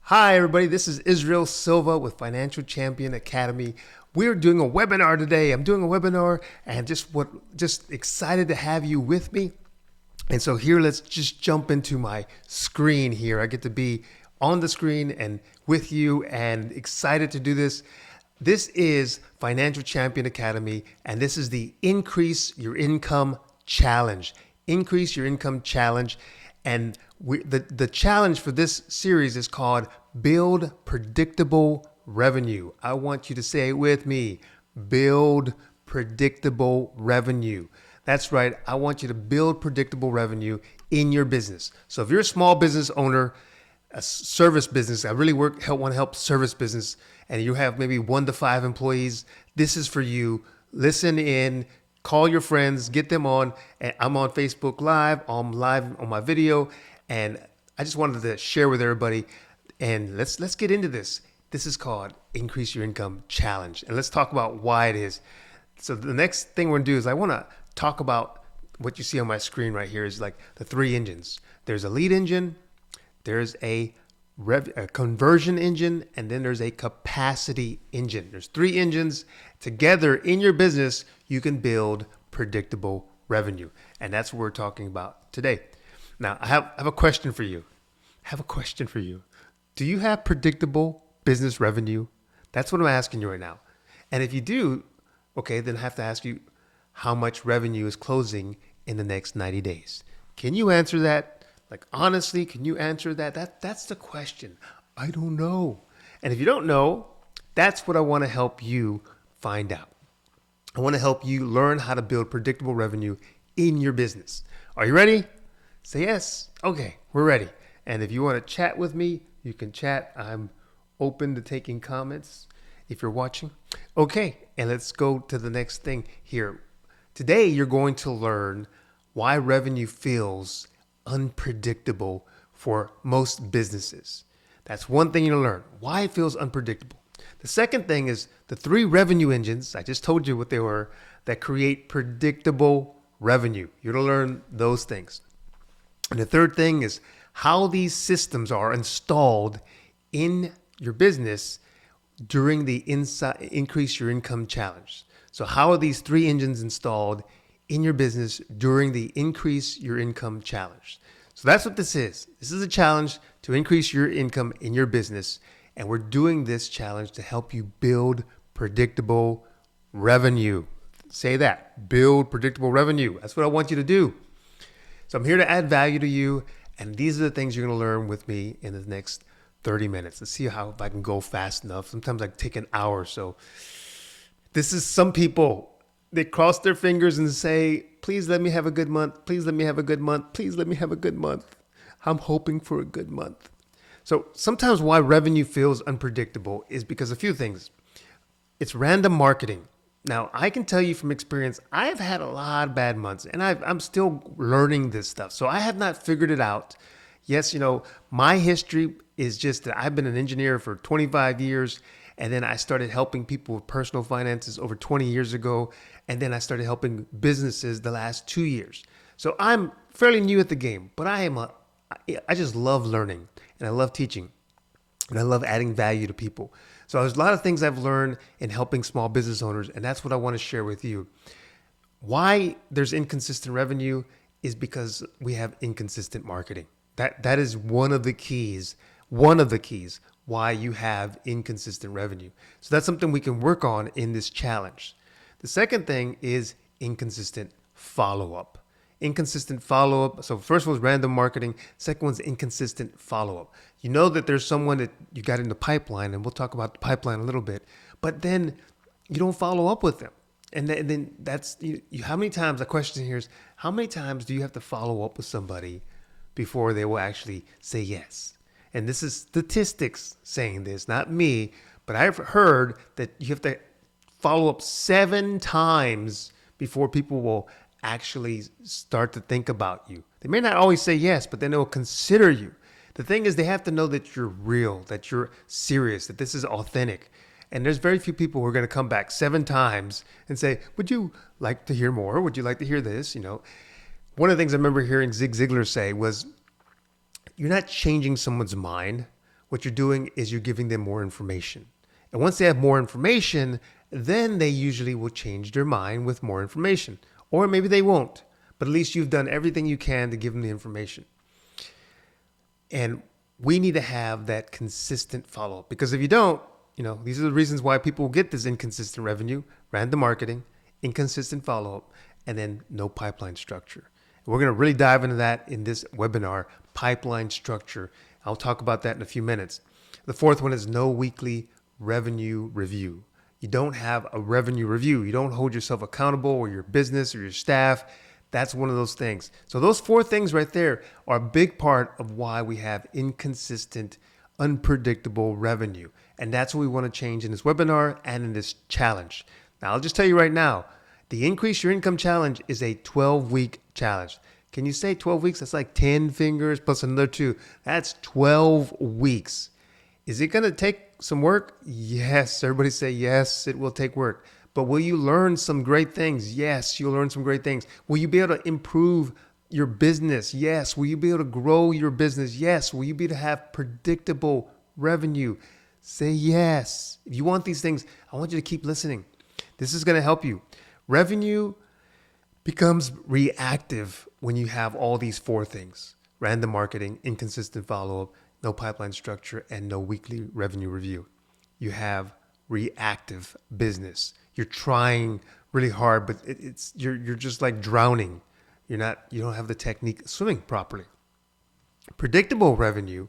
Hi, everybody. This is Israel Silva with Financial Champion Academy. We're doing a webinar today. I'm doing a webinar and just excited to have you with me. And so here, let's just jump into my screen here. I get to be on the screen and with you and excited to do this. This is Financial Champion Academy, and this is the Increase Your Income Challenge. Increase Your Income Challenge. And the challenge for this series is called Build Predictable Revenue. I want you to say it with me. Build predictable revenue. That's right. I want you to build predictable revenue in your business. So if you're a small business owner, a service business, I really want to help service business, and you have maybe 1 to 5 employees, this is for you. Listen in. Call your friends, get them on. And I'm on Facebook Live. I'm live on my video, and I just wanted to share with everybody. And let's get into this. This is called Increase Your Income Challenge, and let's talk about why it is. So the next thing we're gonna do is I want to talk about what you see on my screen right here is like the 3 engines. There's a lead engine, there's a conversion engine, and then there's a capacity engine. There's 3 engines together in your business. You can build predictable revenue, and that's what we're talking about today. Now, I have a question for you. Do you have predictable business revenue? That's what I'm asking you right now. And if you do, okay, then I have to ask you how much revenue is closing in the next 90 days. Can you answer that? Like, honestly, can you answer that? That's the question. I don't know. And if you don't know, that's what I want to help you find out. I want to help you learn how to build predictable revenue in your business. Are you ready? Say yes. Okay, we're ready. And if you want to chat with me, you can chat. I'm open to taking comments if you're watching. Okay, and let's go to the next thing here. Today, you're going to learn why revenue feels unpredictable for most businesses. That's one thing you'll learn, why it feels unpredictable. The second thing is the 3 revenue engines, I just told you what they were, that create predictable revenue. You're going to learn those things. And the third thing is how these systems are installed in your business during the Increase Your Income Challenge. So how are these 3 engines installed in your business during the Increase Your Income Challenge? So that's what this is. This is a challenge to increase your income in your business. And we're doing this challenge to help you build predictable revenue. Say that, build predictable revenue. That's what I want you to do. So I'm here to add value to you. And these are the things you're going to learn with me in the next 30 minutes. Let's see if I can go fast enough. Sometimes I take an hour. So this is some people. They cross their fingers and say, please let me have a good month. Please let me have a good month. Please let me have a good month. I'm hoping for a good month. So sometimes why revenue feels unpredictable is because a few things. It's random marketing. Now, I can tell you from experience, I have had a lot of bad months, and I'm still learning this stuff. So I have not figured it out. Yes, my history is just that I've been an engineer for 25 years. And then I started helping people with personal finances over 20 years ago. And then I started helping businesses the last 2 years. So I'm fairly new at the game, but I just love learning, and I love teaching, and I love adding value to people. So there's a lot of things I've learned in helping small business owners, and that's what I want to share with you. Why there's inconsistent revenue is because we have inconsistent marketing. That is one of the keys why you have inconsistent revenue. So that's something we can work on in this challenge. The second thing is inconsistent follow-up. So first one was random marketing. Second one's inconsistent follow-up. You know that there's someone that you got in the pipeline, and we'll talk about the pipeline a little bit, but then you don't follow up with them. And then that's, how many times, the question here is, how many times do you have to follow up with somebody before they will actually say yes? And this is statistics saying this, not me, but I've heard that you have to follow up 7 times before people will actually start to think about you. They may not always say yes, but then they'll consider you. The thing is, they have to know that you're real, that you're serious, that this is authentic. And there's very few people who are going to come back 7 times and say, would you like to hear more? Would you like to hear this? One of the things I remember hearing Zig Ziglar say was, you're not changing someone's mind. what you're doing is you're giving them more information. And once they have more information, then they usually will change their mind with more information. Or maybe they won't, but at least you've done everything you can to give them the information. And we need to have that consistent follow-up, because if you don't, these are the reasons why people get this inconsistent revenue, random marketing, inconsistent follow-up, and then no pipeline structure. And we're going to really dive into that in this webinar, pipeline structure. I'll talk about that in a few minutes. The fourth one is no weekly revenue review. You don't have a revenue review. You don't hold yourself accountable, or your business or your staff. That's one of those things. So those four things right there are a big part of why we have inconsistent, unpredictable revenue. And that's what we want to change in this webinar and in this challenge. Now, I'll just tell you right now, the Increase Your Income Challenge is a 12-week challenge. Can you say 12 weeks? That's like 10 fingers plus another 2. That's 12 weeks. Is it going to take some work? Yes. Everybody say yes, it will take work. But will you learn some great things? Yes, you'll learn some great things. Will you be able to improve your business? Yes. Will you be able to grow your business? Yes. Will you be able to have predictable revenue? Say yes. If you want these things, I want you to keep listening. This is going to help you. Revenue becomes reactive when you have all these four things: random marketing, inconsistent follow-up, no pipeline structure, and no weekly revenue review. You have reactive business. You're trying really hard, but you're just like drowning. You don't have the technique of swimming properly. Predictable revenue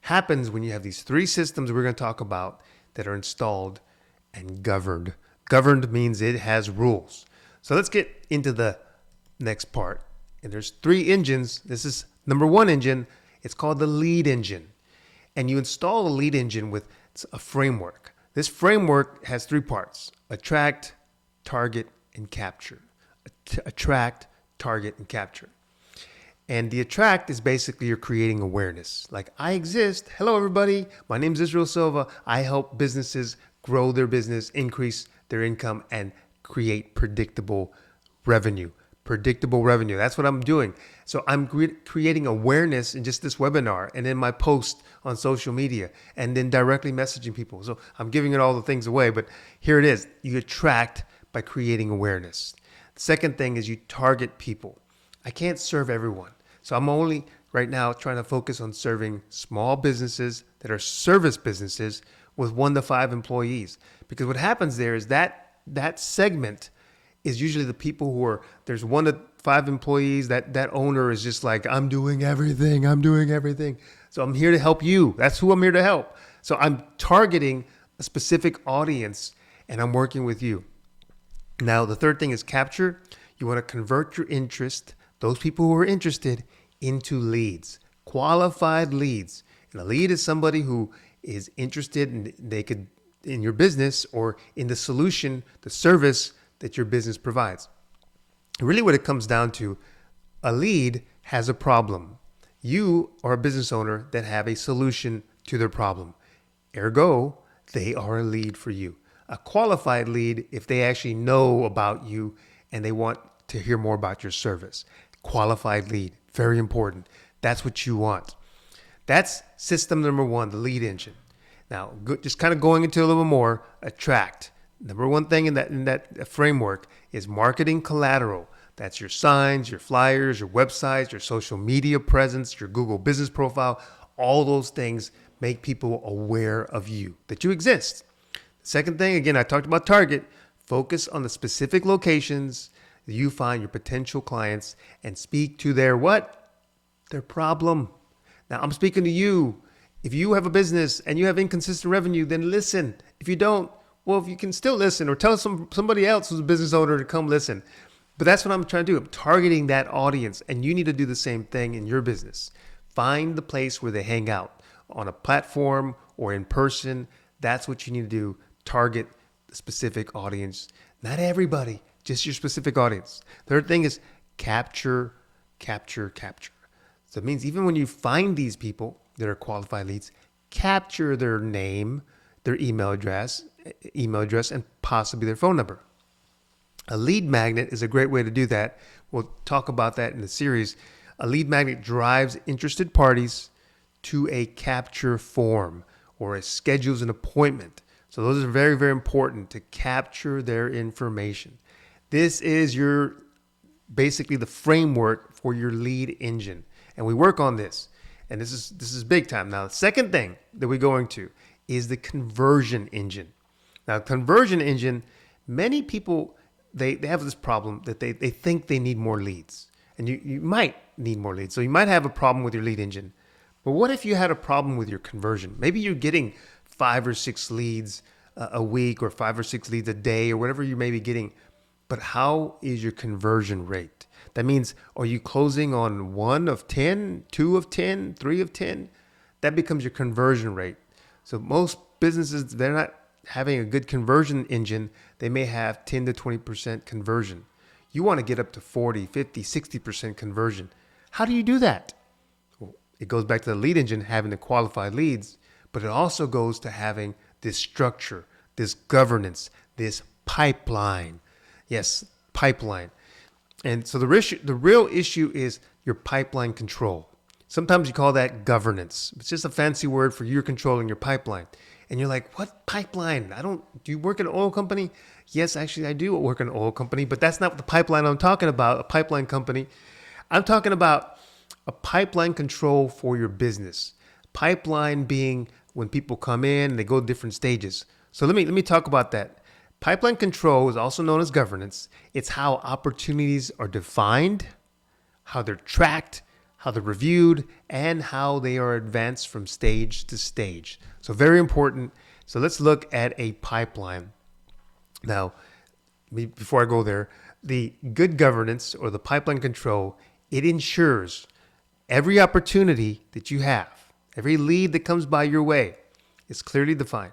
happens when you have these three systems we're going to talk about that are installed and governed. Governed means it has rules. So let's get into the next part. And there's 3 engines. This is number 1 engine. It's called the lead engine. And you install a lead engine with a framework. This framework has 3 parts: attract, target, and capture. Attract, target, and capture. And the attract is basically you're creating awareness. Like, I exist. Hello, everybody. My name is Israel Silva. I help businesses grow their business, increase their income, and create predictable revenue. Predictable revenue. That's what I'm doing. So I'm creating awareness in just this webinar and in my post on social media, and then directly messaging people. So I'm giving it all the things away, but here it is. You attract by creating awareness. The second thing is you target people. I can't serve everyone. So I'm only right now trying to focus on serving small businesses that are service businesses with 1 to 5 employees. Because what happens there is that segment is usually the people who are, there's 1 to 5 employees, that owner is just like, I'm doing everything. So I'm here to help you. That's who I'm here to help. So I'm targeting a specific audience and I'm working with you. Now, the third thing is capture. You want to convert your interest, those people who are interested, into leads, qualified leads. And a lead is somebody who is interested in your business or in the solution, the service that your business provides. Really what it comes down to, a lead has a problem. You are a business owner that have a solution to their problem. Ergo, they are a lead for you. A qualified lead if they actually know about you and they want to hear more about your service. Qualified lead, very important. That's what you want. That's system number 1, the lead engine. Now, just kind of going into a little bit more, attract. Number 1 thing in that framework is marketing collateral. That's your signs, your flyers, your websites, your social media presence, your Google business profile. All those things make people aware of you, that you exist. The second thing, again, I talked about target. Focus on the specific locations that you find your potential clients and speak to their what? Their problem. Now, I'm speaking to you. If you have a business and you have inconsistent revenue, then listen. If you don't, well, if you can still listen, or tell somebody else who's a business owner to come listen. But that's what I'm trying to do. I'm targeting that audience, and you need to do the same thing in your business. Find the place where they hang out, on a platform or in person. That's what you need to do. Target the specific audience. Not everybody, just your specific audience. Third thing is capture. So it means even when you find these people that are qualified leads, capture their name, their email address, and possibly their phone number. A lead magnet is a great way to do that. We'll talk about that in the series. A lead magnet drives interested parties to a capture form or schedules an appointment. So those are very, very important to capture their information. This is your basically the framework for your lead engine. And we work on this. And this is big time. Now, the second thing that we're going to is the conversion engine. Now, conversion engine, many people, they have this problem that they think they need more leads. And you might need more leads. So you might have a problem with your lead engine. But what if you had a problem with your conversion? Maybe you're getting 5 or 6 leads a week or 5 or 6 leads a day or whatever you may be getting. But how is your conversion rate? That means, are you closing on 1 of 10, 2 of 10, 3 of 10? That becomes your conversion rate. So most businesses, they're not having a good conversion engine. They may have 10 to 20% conversion. You want to get up to 40, 50, 60% conversion. How do you do that? Well, it goes back to the lead engine having the qualified leads, but it also goes to having this structure, this governance, this pipeline. Yes, pipeline. And so the real issue is your pipeline control. Sometimes you call that governance. It's just a fancy word for you're controlling your pipeline. And you're like, what pipeline? Do you work in an oil company? Yes, actually I do work in an oil company, but that's not the pipeline I'm talking about, a pipeline company. I'm talking about a pipeline control for your business. Pipeline being when people come in and they go different stages. So let me talk about that. Pipeline control is also known as governance. It's how opportunities are defined, how they're tracked, how they're reviewed, and how they are advanced from stage to stage. So very important. So let's look at a pipeline. Now, before I go there, the good governance or the pipeline control, it ensures every opportunity that you have, every lead that comes by your way is clearly defined.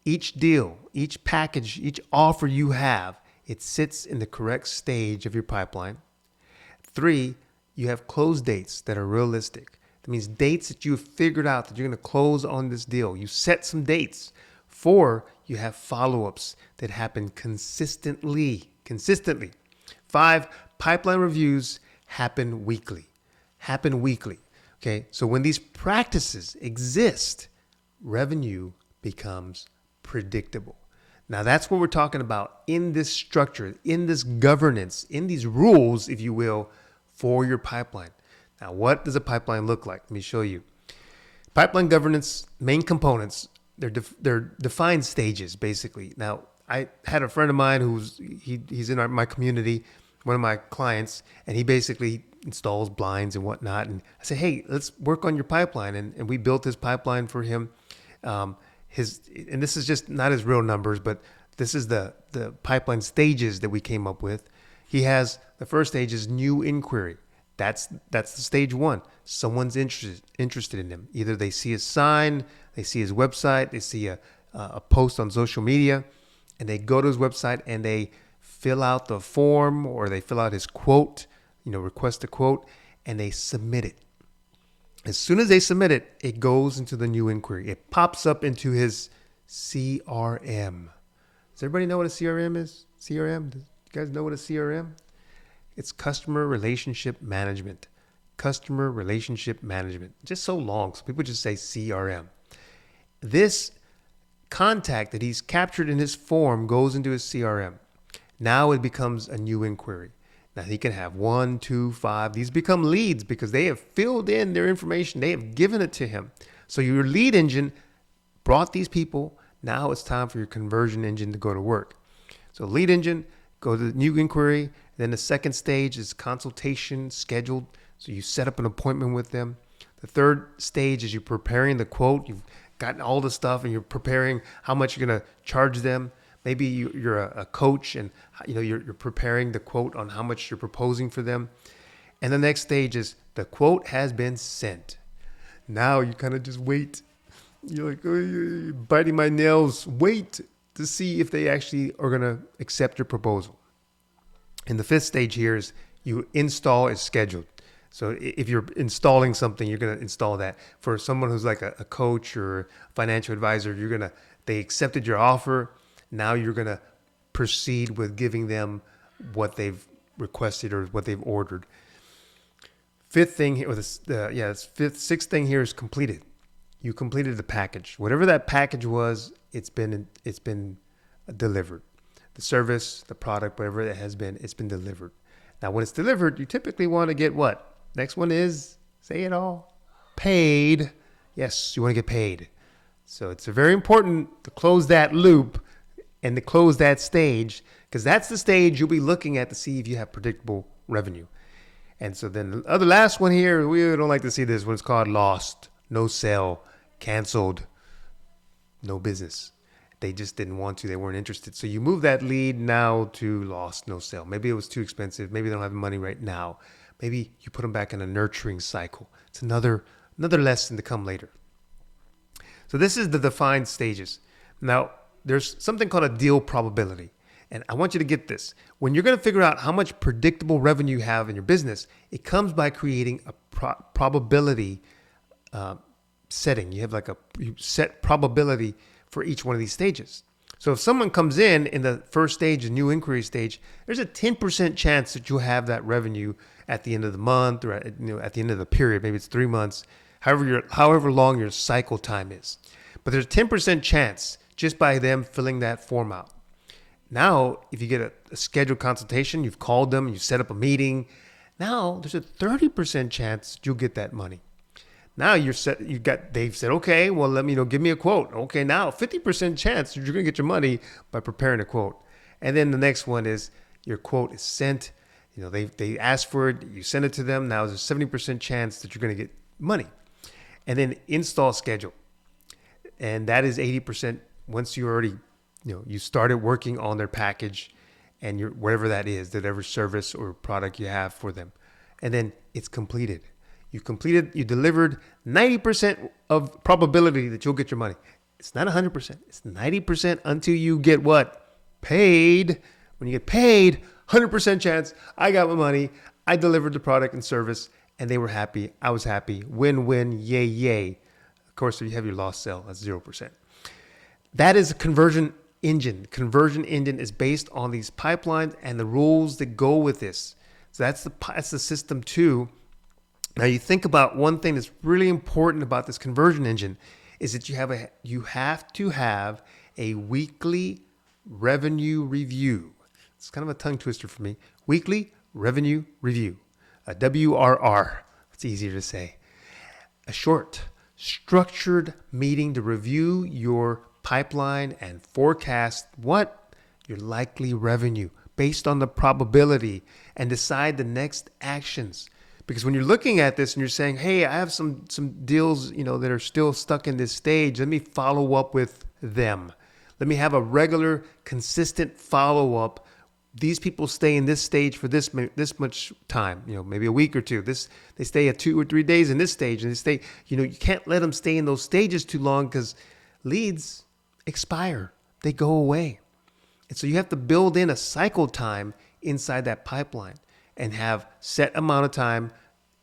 Each deal, each package, each offer you have, it sits in the correct stage of your pipeline. 3, you have close dates that are realistic. That means dates that you have figured out that you're going to close on this deal. You set some dates. 4, you have follow-ups that happen consistently. 5, pipeline reviews happen weekly. Okay, so when these practices exist, revenue becomes predictable. Now that's what we're talking about in this structure, in this governance, in these rules, if you will, for your pipeline. Now, what does a pipeline look like? Let me show you. Pipeline governance main components, they're defined stages, basically. Now, I had a friend of mine he's in my community, one of my clients, and he basically installs blinds and whatnot. And I said, hey, let's work on your pipeline. And we built his pipeline for him. And this is just not his real numbers, but this is the pipeline stages that we came up with. He has the first stage is new inquiry. That's the stage 1. Someone's interested in him. Either they see a sign, they see his website, they see a post on social media, and they go to his website and they fill out the form or they fill out his quote, request a quote, and they submit it. As soon as they submit it, it goes into the new inquiry. It pops up into his CRM. Does everybody know what a CRM is? CRM? Do you guys know what a CRM? It's customer relationship management. Customer relationship management. Just so long, so people just say CRM. This contact that he's captured in his form goes into his CRM. Now it becomes a new inquiry. Now he can have 1, 2, 5. These become leads because they have filled in their information. They have given it to him. So your lead engine brought these people. Now it's time for your conversion engine to go to work. So lead engine, go to the new inquiry. Then the second stage is consultation scheduled. So you set up an appointment with them. The third stage is you're preparing the quote. You've gotten all the stuff and you're preparing how much you're going to charge them. Maybe you're a coach and you're preparing the quote on how much you're proposing for them. And the next stage is the quote has been sent. Now you kind of just wait. You're like, oh, you're biting my nails. Wait to see if they actually are going to accept your proposal. And the 5th stage here is you install as scheduled. So if you're installing something, you're going to install that. For someone who's like a coach or a financial advisor, they accepted your offer. Now you're going to proceed with giving them what they've requested or what they've ordered. Fifth thing here, or sixth thing here is completed. You completed the package. Whatever that package was, it's been delivered. The service, the product, whatever it has been, it's been delivered. Now, when it's delivered, you typically want to get what? Next one is, say it all, paid. Yes, you want to get paid. So it's very important to close that loop and to close that stage, because that's the stage you'll be looking at to see if you have predictable revenue. And so then the other last one here, we don't like to see this one. It's called lost, no sale, canceled, no business. They just didn't want to. They weren't interested. So you move that lead now to lost, no sale. Maybe it was too expensive. Maybe they don't have the money right now. Maybe you put them back in a nurturing cycle. It's another lesson to come later. So this is the defined stages. Now, there's something called a deal probability. And I want you to get this. When you're going to figure out how much predictable revenue you have in your business, it comes by creating a probability setting. You have you set probability for each one of these stages. So if someone comes in the first stage, the new inquiry stage, there's a 10% chance that you'll have that revenue at the end of the month or at the end of the period. Maybe it's 3 months, however long your cycle time is. But there's a 10% chance just by them filling that form out. Now, if you get a scheduled consultation, you've called them, you set up a meeting. Now there's a 30% chance you'll get that money. Now they've said, okay, well, give me a quote. Okay, now 50% chance you're going to get your money by preparing a quote. And then the next one is your quote is sent. They ask for it, you send it to them. Now there's a 70% chance that you're going to get money. And then install schedule. And that is 80% once you already, you started working on their package and whatever that is, whatever service or product you have for them. And then it's completed. You delivered 90% of probability that you'll get your money. It's not 100%. It's 90% until you get what? Paid. When you get paid, 100% chance, I got my money, I delivered the product and service, and they were happy, I was happy, win-win, yay, yay. Of course, if you have your lost sale, that's 0%. That is a conversion engine. Conversion engine is based on these pipelines and the rules that go with this. So that's the system 2. Now you think about one thing that's really important about this conversion engine is that you have to have a weekly revenue review. It's kind of a tongue twister for me. Weekly revenue review, a WRR. It's easier to say. A short, structured meeting to review your pipeline and forecast what your likely revenue based on the probability and decide the next actions. Because when you're looking at this and you're saying, hey, I have some deals, that are still stuck in this stage. Let me follow up with them. Let me have a regular, consistent follow-up. These people stay in this stage for this much time, maybe a week or two. They stay at 2 or 3 days in this stage, and they stay, you can't let them stay in those stages too long because leads expire. They go away. And so you have to build in a cycle time inside that pipeline and have set amount of time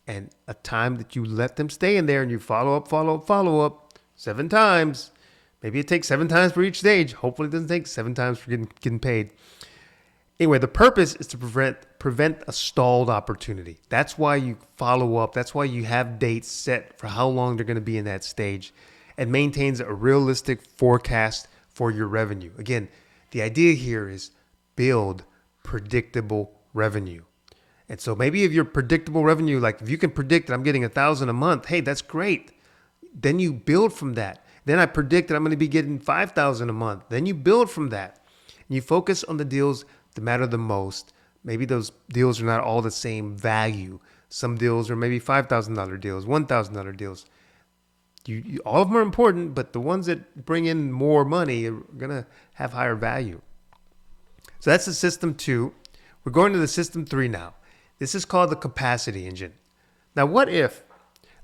and a time that you let them stay in there and you follow up 7 times. Maybe it takes 7 times for each stage. Hopefully it doesn't take 7 times for getting paid. Anyway, the purpose is to prevent a stalled opportunity. That's why you follow up. That's why you have dates set for how long they're going to be in that stage and maintains a realistic forecast for your revenue. Again, the idea here is build predictable revenue. And so maybe if your predictable revenue, like if you can predict that I'm getting $1,000 a month, hey, that's great. Then you build from that. Then I predict that I'm going to be getting $5,000 a month. Then you build from that. And you focus on the deals that matter the most. Maybe those deals are not all the same value. Some deals are maybe $5,000 deals, $1,000 deals. All of them are important, but the ones that bring in more money are going to have higher value. So that's the system 2. We're going to the system 3 now. This is called the capacity engine. Now, let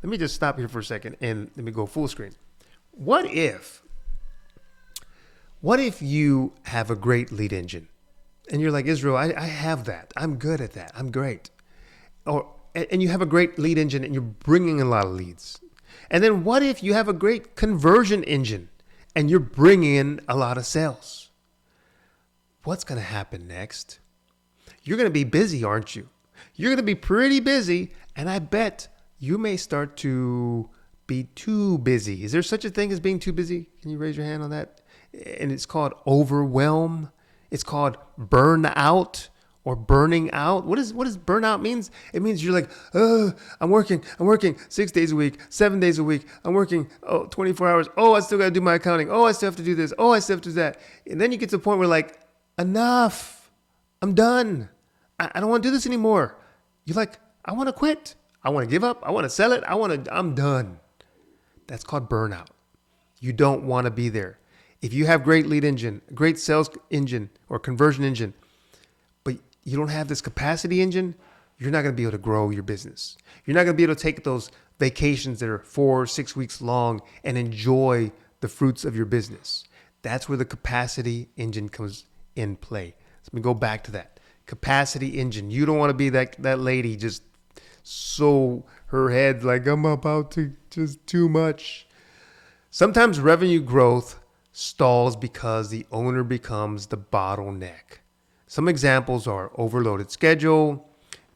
me just stop here for a second and let me go full screen. What if you have a great lead engine and you're like, Israel, I have that. I'm good at that. I'm great. And you have a great lead engine and you're bringing a lot of leads. And then what if you have a great conversion engine and you're bringing in a lot of sales? What's going to happen next? You're going to be busy, aren't you? You're going to be pretty busy, and I bet you may start to be too busy. Is there such a thing as being too busy? Can you raise your hand on that? And it's called overwhelm. It's called burnout or burning out. What does burnout means? It means you're like, I'm working 6 days a week, 7 days a week. I'm working 24 hours. Oh, I still got to do my accounting. Oh, I still have to do this. Oh, I still have to do that. And then you get to the point where like, enough. I'm done. I don't want to do this anymore. You're like, I want to quit. I want to give up. I want to sell it. I'm done. That's called burnout. You don't want to be there. If you have great lead engine, great sales engine or conversion engine, but you don't have this capacity engine, you're not going to be able to grow your business. You're not going to be able to take those vacations that are 4 or 6 weeks long and enjoy the fruits of your business. That's where the capacity engine comes in play. So let me go back to that. Capacity engine. You don't want to be that lady just so her head like, I'm about to just too much. Sometimes revenue growth stalls because the owner becomes the bottleneck. Some examples are overloaded schedule,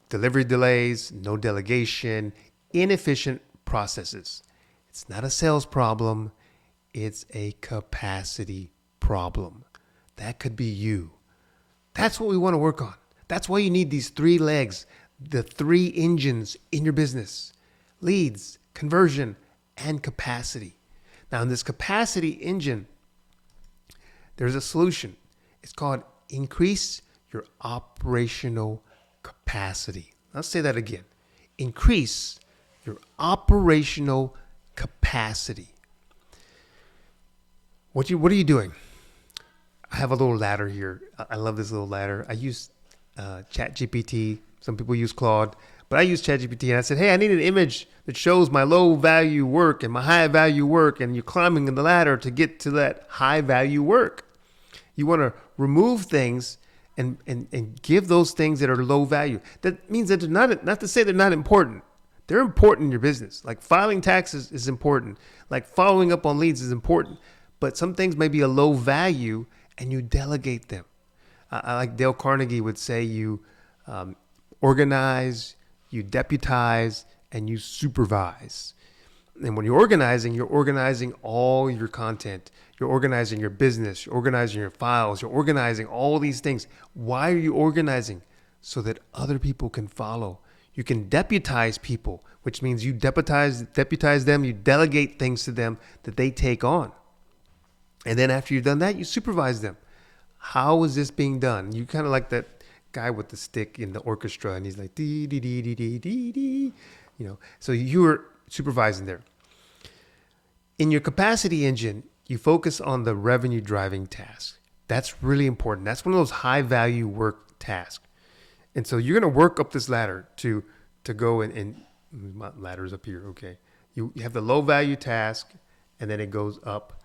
delivery delays, no delegation, inefficient processes. It's not a sales problem. It's a capacity problem. That could be you. That's what we want to work on. That's why you need these 3 legs, the 3 engines in your business: leads, conversion, and capacity. Now, in this capacity engine, there's a solution. It's called increase your operational capacity. I'll say that again. Increase your operational capacity. What are you doing? I have a little ladder here. I love this little ladder. I use ChatGPT. Some people use Claude, but I use ChatGPT, and I said, hey, I need an image that shows my low value work and my high value work, and you're climbing the ladder to get to that high value work. You want to remove things and give those things that are low value. That means that they're not to say they're not important. They're important in your business. Like filing taxes is important. Like following up on leads is important. But some things may be a low value, and you delegate them. I like Dale Carnegie would say, you organize, you deputize, and you supervise. And when you're organizing all your content. You're organizing your business. You're organizing your files. You're organizing all these things. Why are you organizing? So that other people can follow. You can deputize people, which means you deputize them. You delegate things to them that they take on. And then after you've done that, you supervise them. How is this being done? You kind of like that guy with the stick in the orchestra, and he's like, dee, dee, dee, dee, dee, dee, dee. So you're supervising there. In your capacity engine, you focus on the revenue driving task. That's really important. That's one of those high value work tasks. And so you're going to work up this ladder to go and my ladder's up here. Okay. You have the low value task, and then it goes up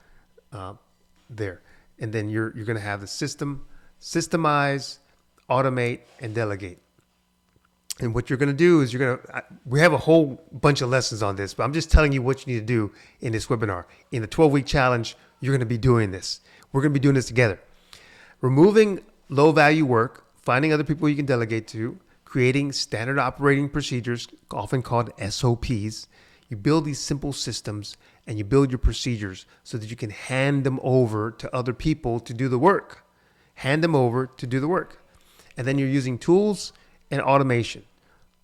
there. And then you're going to have the systemize, automate, and delegate. And what you're going to do is we have a whole bunch of lessons on this, but I'm just telling you what you need to do in this webinar. In the 12-week challenge, you're going to be doing this. We're going to be doing this together. Removing low value work, finding other people you can delegate to, creating standard operating procedures, often called SOPs. You build these simple systems and you build your procedures so that you can hand them over to other people to do the work. Hand them over to do the work. And then you're using tools and automation.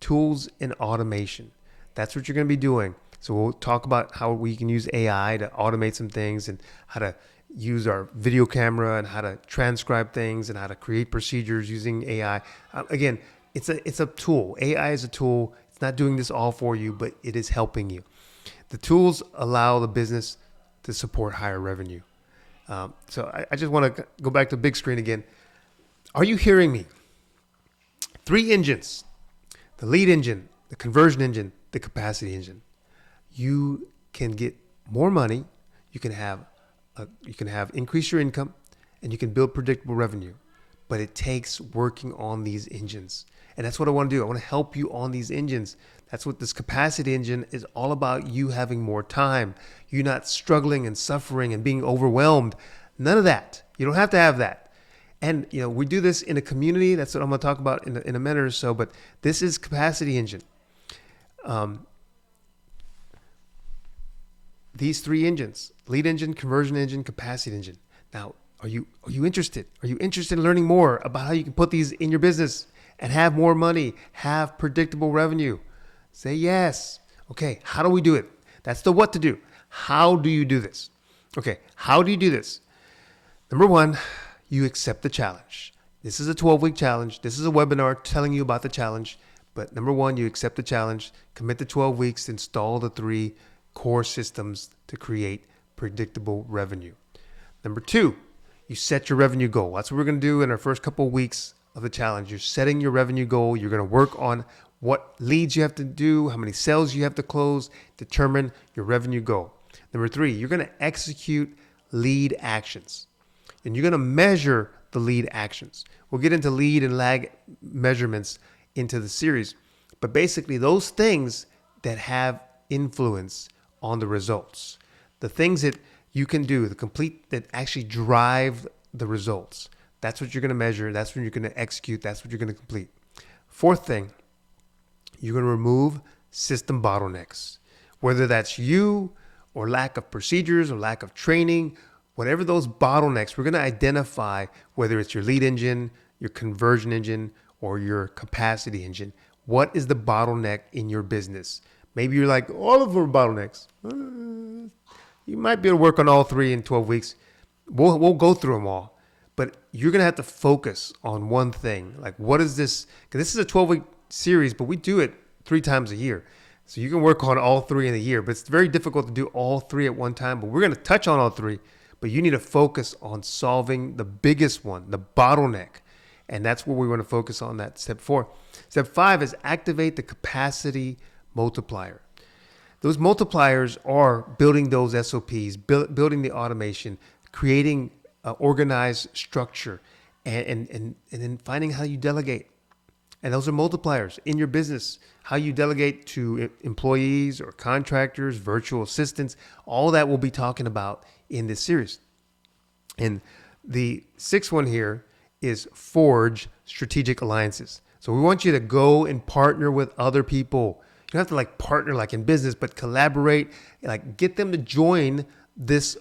Tools and automation. That's what you're going to be doing. So we'll talk about how we can use AI to automate some things, and how to use our video camera, and how to transcribe things, and how to create procedures using AI. Again, it's a tool. AI is a tool. It's not doing this all for you, but it is helping you. The tools allow the business to support higher revenue. So I just want to go back to the big screen again. Are you hearing me? 3 engines: the lead engine, the conversion engine, the capacity engine. You can get more money. You can have increase your income, and you can build predictable revenue. But it takes working on these engines. And that's what I want to do. I want to help you on these engines. That's what this capacity engine is all about. You having more time. You not struggling and suffering and being overwhelmed. None of that. You don't have to have that. And we do this in a community. That's what I'm going to talk about in a minute or so. But this is capacity engine. These three engines: lead engine, conversion engine, capacity engine. Now, are you interested? Are you interested in learning more about how you can put these in your business and have more money, have predictable revenue? Say yes. Okay, how do we do it? That's the what to do. How do you do this? Okay, how do you do this? Number one, you accept the challenge. This is a 12-week challenge. This is a webinar telling you about the challenge. But number one, you accept the challenge, commit to 12 weeks to install the 3 core systems to create predictable revenue. Number two, you set your revenue goal. That's what we're going to do in our first couple of weeks of the challenge. You're setting your revenue goal. You're going to work on what leads you have to do, how many sales you have to close, determine your revenue goal. Number three, you're going to execute lead actions. And you're going to measure the lead actions. We'll get into lead and lag measurements into the series. But basically, those things that have influence on the results, the things that you can do, that actually drive the results. That's what you're going to measure. That's what you're going to execute. That's what you're going to complete. Fourth thing, you're going to remove system bottlenecks, whether that's you or lack of procedures or lack of training. Whatever those bottlenecks, we're going to identify whether it's your lead engine, your conversion engine, or your capacity engine. What is the bottleneck in your business? Maybe you're like, all of them are bottlenecks. You might be able to work on all 3 in 12 weeks. We'll go through them all. But you're going to have to focus on one thing. Like, what is this? Because this is a 12-week series, but we do it 3 times a year. So you can work on all 3 in a year. But it's very difficult to do all 3 at one time. But we're going to touch on all 3. But you need to focus on solving the biggest one, the bottleneck. And that's what we want to focus on, that step 4. Step 5 is activate the capacity multiplier. Those multipliers are building those SOPs, building the automation, creating organized structure, and then finding how you delegate. And those are multipliers in your business, how you delegate to employees or contractors, virtual assistants. All that we'll be talking about in this series. And the 6th one here is forge strategic alliances. So we want you to go and partner with other people. You don't have to partner like in business, but collaborate, get them to join this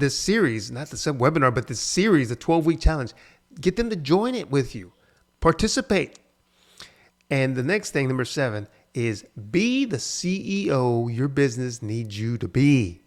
series, not the webinar, but this series, the 12-week challenge. Get them to join it with you. Participate. And the next thing, number 7, is be the CEO your business needs you to be.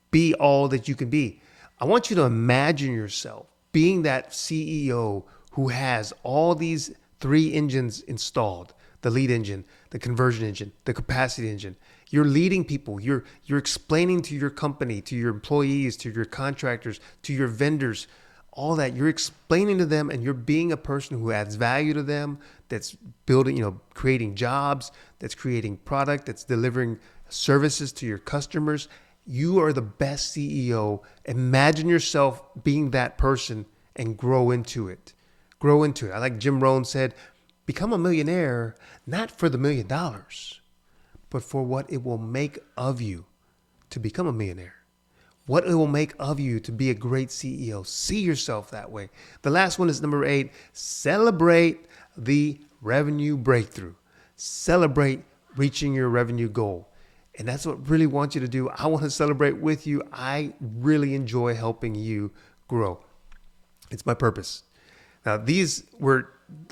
Be all that you can be. I want you to imagine yourself being that CEO who has all these 3 engines installed: the lead engine, the conversion engine, the capacity engine. You're leading people. You're explaining to your company, to your employees, to your contractors, to your vendors, all that. You're explaining to them, and you're being a person who adds value to them, that's building, creating jobs, that's creating product, that's delivering services to your customers. You are the best CEO. Imagine yourself being that person and grow into it. Grow into it. I like Jim Rohn said, become a millionaire, not for the $1 million, but for what it will make of you to become a millionaire. What it will make of you to be a great CEO. See yourself that way. The last one is number 8. Celebrate the revenue breakthrough. Celebrate reaching your revenue goal. And that's what I really want you to do. I want to celebrate with you. I really enjoy helping you grow. It's my purpose. Now,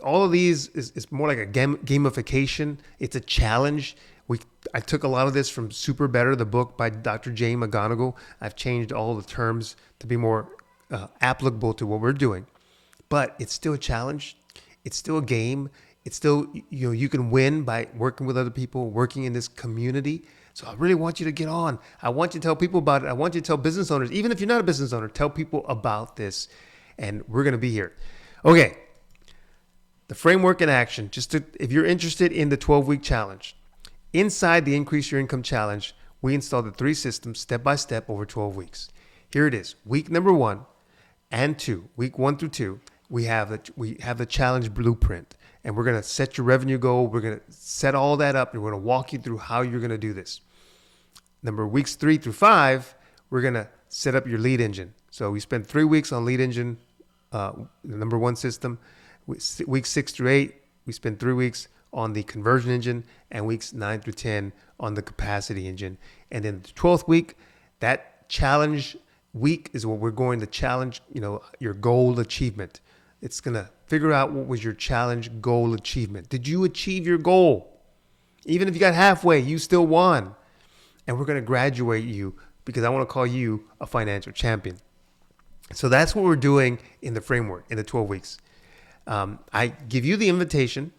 all of these is more like a gamification. It's a challenge. I took a lot of this from Super Better, the book by Dr. Jay McGonigal. I've changed all the terms to be more applicable to what we're doing. But it's still a challenge. It's still a game. It's still, you can win by working with other people, working in this community. So I really want you to get on. I want you to tell people about it. I want you to tell business owners, even if you're not a business owner, tell people about this. And we're going to be here. Okay. The framework in action, if you're interested in the 12-week challenge, inside the Increase Your Income Challenge, we installed the 3 systems step by step over 12 weeks. Here it is. Week number 1 and 2, week 1 through 2, we have the challenge blueprint, and we're going to set your revenue goal. We're going to set all that up, and we're going to walk you through how you're going to do this. Weeks 3 through 5, we're going to set up your lead engine. So we spent 3 weeks on lead engine the number one system. Weeks 6 through 8, we spend 3 weeks on the conversion engine, and weeks 9 through 10 on the capacity engine. And then the 12th week, that challenge week is what we're going to challenge, your goal achievement. It's going to figure out what was your challenge goal achievement. Did you achieve your goal? Even if you got halfway, you still won. And we're going to graduate you because I want to call you a financial champion. So that's what we're doing in the framework in the 12 weeks. I give you the invitation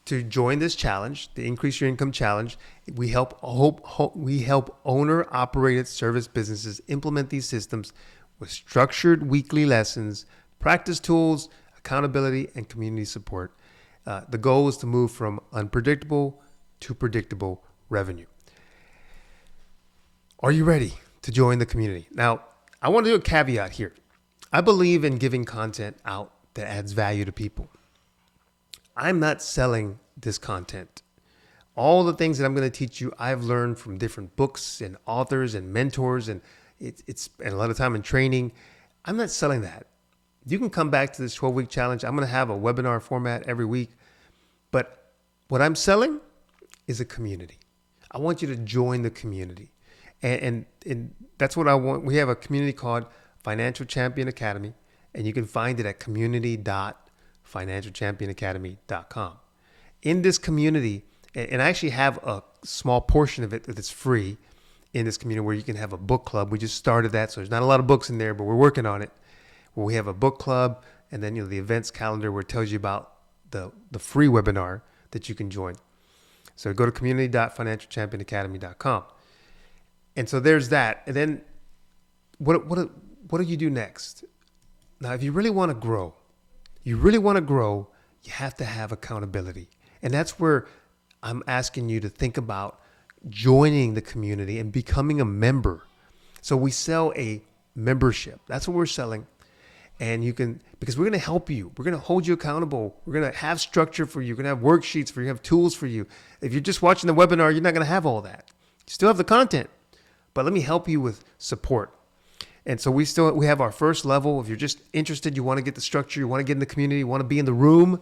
to join this challenge, the Increase Your Income Challenge. We help owner-operated service businesses implement these systems with structured weekly lessons, practice tools, accountability, and community support. The goal is to move from unpredictable to predictable revenue. Are you ready to join the community? Now, I want to do a caveat here. I believe in giving content out that adds value to people. I'm not selling this content. All the things that I'm going to teach you, I've learned from different books and authors and mentors, and it's a lot of time in training. I'm not selling that. You can come back to this 12-week challenge. I'm going to have a webinar format every week. But what I'm selling is a community. I want you to join the community. And that's what I want. We have a community called Financial Champion Academy, and you can find it at community.financialchampionacademy.com. In this community, and I actually have a small portion of it that's free in this community where you can have a book club. We just started that, so there's not a lot of books in there, but we're working on it. Where we have a book club, and then the events calendar where it tells you about the free webinar that you can join. So go to community.financialchampionacademy.com. And so there's that. And then what do you do next? Now, if you really want to grow, you have to have accountability. And that's where I'm asking you to think about joining the community and becoming a member. So we sell a membership. That's what we're selling. And because we're going to help you. We're going to hold you accountable. We're going to have structure for you. We're going to have worksheets for you, have tools for you. If you're just watching the webinar, you're not going to have all that. You still have the content, but let me help you with support. And so we have our first level. If you're just interested, you want to get the structure, you want to get in the community, you want to be in the room,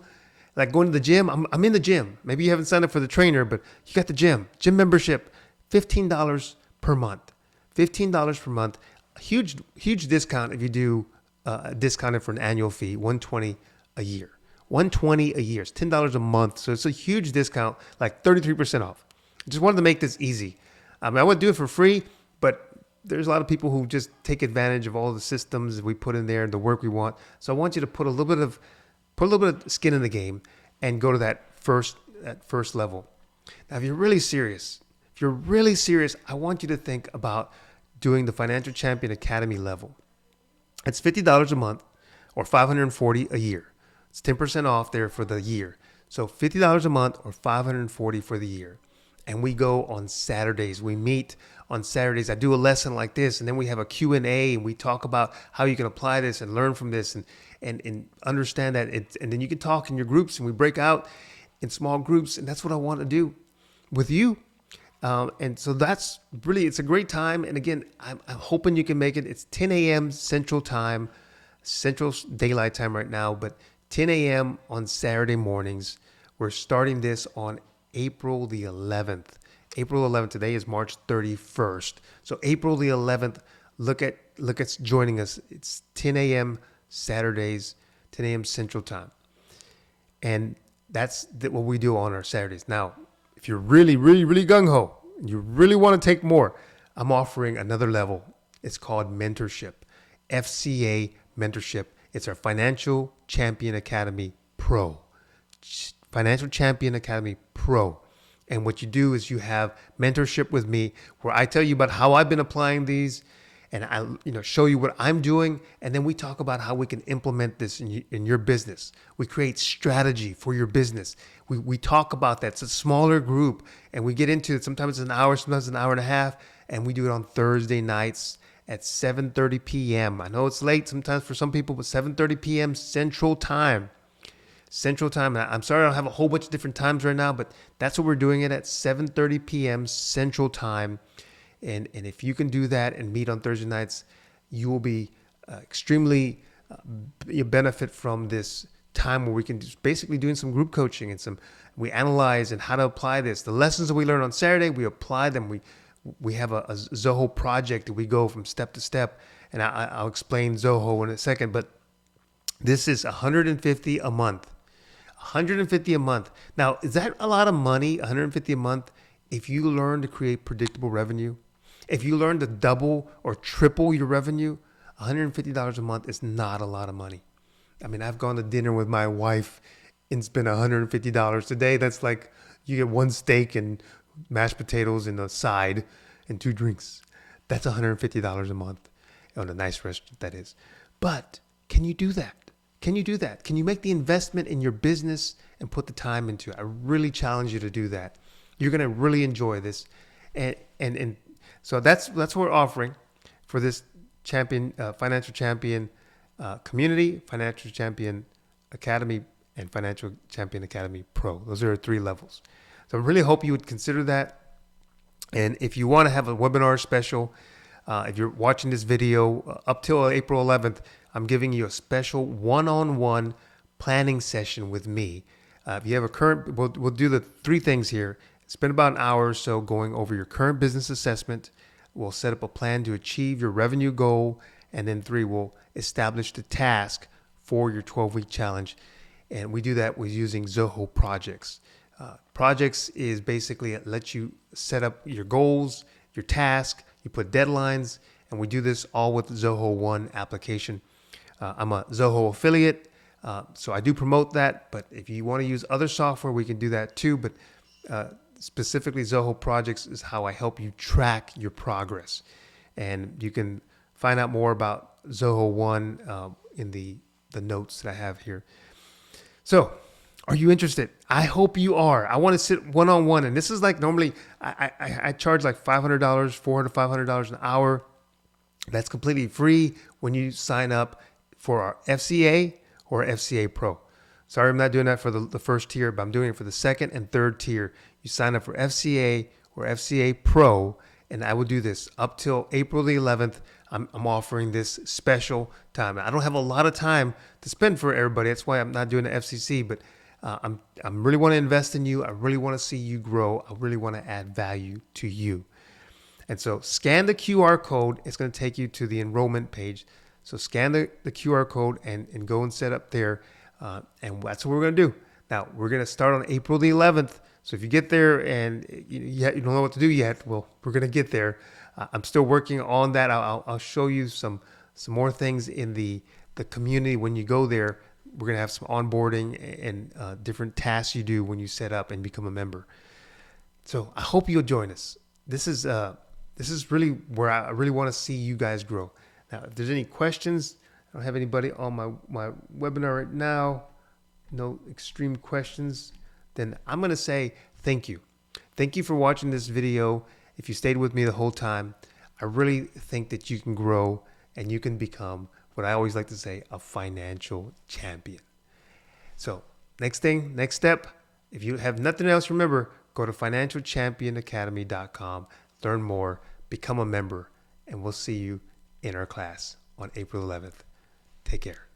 like going to the gym. I'm in the gym. Maybe you haven't signed up for the trainer, but you got the gym membership, $15 per month, $15 per month. Huge discount if you do discounted for an annual fee, $120 a year. $120 a year. It's $10 a month. So it's a huge discount, like 33% off. I just wanted to make this easy. I wouldn't do it for free, but there's a lot of people who just take advantage of all the systems we put in there and the work we want. So I want you to put a little bit of skin in the game and go to that first level. Now, if you're really serious, I want you to think about doing the Financial Champion Academy level. It's $50 a month or $540 a year. It's 10% off there for the year. So $50 a month or $540 for the year. And we go on Saturdays. We meet on Saturdays. I do a lesson like this, and then we have a Q&A, and we talk about how you can apply this and learn from this and understand that. And then you can talk in your groups, and we break out in small groups, and that's what I want to do with you. And so that's really, it's a great time. And again, I'm hoping you can make it. It's 10 a.m. Central Time, Central Daylight Time right now, but 10 a.m. on Saturday mornings. We're starting this on April the 11th. April 11th. Today is March 31st. So April the 11th, look at joining us. It's 10 a.m. Saturdays, 10 a.m. Central Time. And that's what we do on our Saturdays. Now, if you're really, really, really gung-ho, and you really want to take more, I'm offering another level. It's called mentorship, FCA mentorship. It's our Financial Champion Academy Pro. Financial Champion Academy Pro. And what you do is you have mentorship with me where I tell you about how I've been applying these and I show you what I'm doing. And then we talk about how we can implement this in your business. We create strategy for your business. We talk about that. It's a smaller group and we get into it. Sometimes it's an hour, sometimes an hour and a half. And we do it on Thursday nights at 7:30 p.m. I know it's late sometimes for some people, but 7:30 p.m. Central Time. Central Time. I'm sorry I don't have a whole bunch of different times right now, but that's what we're doing it at 7:30 p.m. Central Time. And if you can do that and meet on Thursday nights, you will be extremely you benefit from this time where we can just basically doing some group coaching and we analyze and how to apply this. The lessons that we learn on Saturday, we apply them. We have a Zoho project that we go from step to step, and I'll explain Zoho in a second. But this is $150 a month. $150 a month. Now, is that a lot of money? $150 a month if you learn to create predictable revenue? If you learn to double or triple your revenue, $150 a month is not a lot of money. I mean, I've gone to dinner with my wife and spent $150 today. That's like you get one steak and mashed potatoes and a side and 2 drinks. That's $150 a month on a nice restaurant, that is. But can you do that? Can you do that? Can you make the investment in your business and put the time into it? I really challenge you to do that. You're going to really enjoy this. And so that's what we're offering for this champion, financial champion community, financial champion academy, and financial champion academy pro. Those are 3 levels. So I really hope you would consider that. And if you want to have a webinar special, if you're watching this video up till April 11th, I'm giving you a special one-on-one planning session with me. If you have a current, we'll do the 3 things here. Spend about an hour or so going over your current business assessment. We'll set up a plan to achieve your revenue goal. And then 3, we'll establish the task for your 12-week challenge. And we do that with using Zoho Projects. Projects is basically it lets you set up your goals, your task, you put deadlines, and we do this all with Zoho One application. I'm a Zoho affiliate, so I do promote that, but if you want to use other software, we can do that too. But specifically Zoho Projects is how I help you track your progress. And you can find out more about Zoho One in the notes that I have here. So, are you interested? I hope you are. I want to sit one-on-one. And this is like normally I charge like $500, $400, $500 an hour. That's completely free when you sign up for our FCA or FCA Pro. Sorry, I'm not doing that for the first tier, but I'm doing it for the second and third tier. You sign up for FCA or FCA Pro, and I will do this up till April the 11th. I'm offering this special time. I don't have a lot of time to spend for everybody. That's why I'm not doing the FCC, but I'm really want to invest in you. I really want to see you grow. I really want to add value to you. And so scan the QR code. It's going to take you to the enrollment page. So scan the QR code and go and set up there. And that's what we're going to do. Now, we're going to start on April the 11th. So if you get there and you don't know what to do yet, well, we're going to get there. I'm still working on that. I'll show you some more things in the community when you go there. We're going to have some onboarding and different tasks you do when you set up and become a member. So I hope you'll join us. This is really where I really want to see you guys grow. Now, if there's any questions, I don't have anybody on my webinar right now. No extreme questions. Then I'm going to say thank you. Thank you for watching this video. If you stayed with me the whole time, I really think that you can grow and you can become what I always like to say, a financial champion. So next step, if you have nothing else, remember, go to financialchampionacademy.com, learn more, become a member, and we'll see you in our class on April 11th. Take care.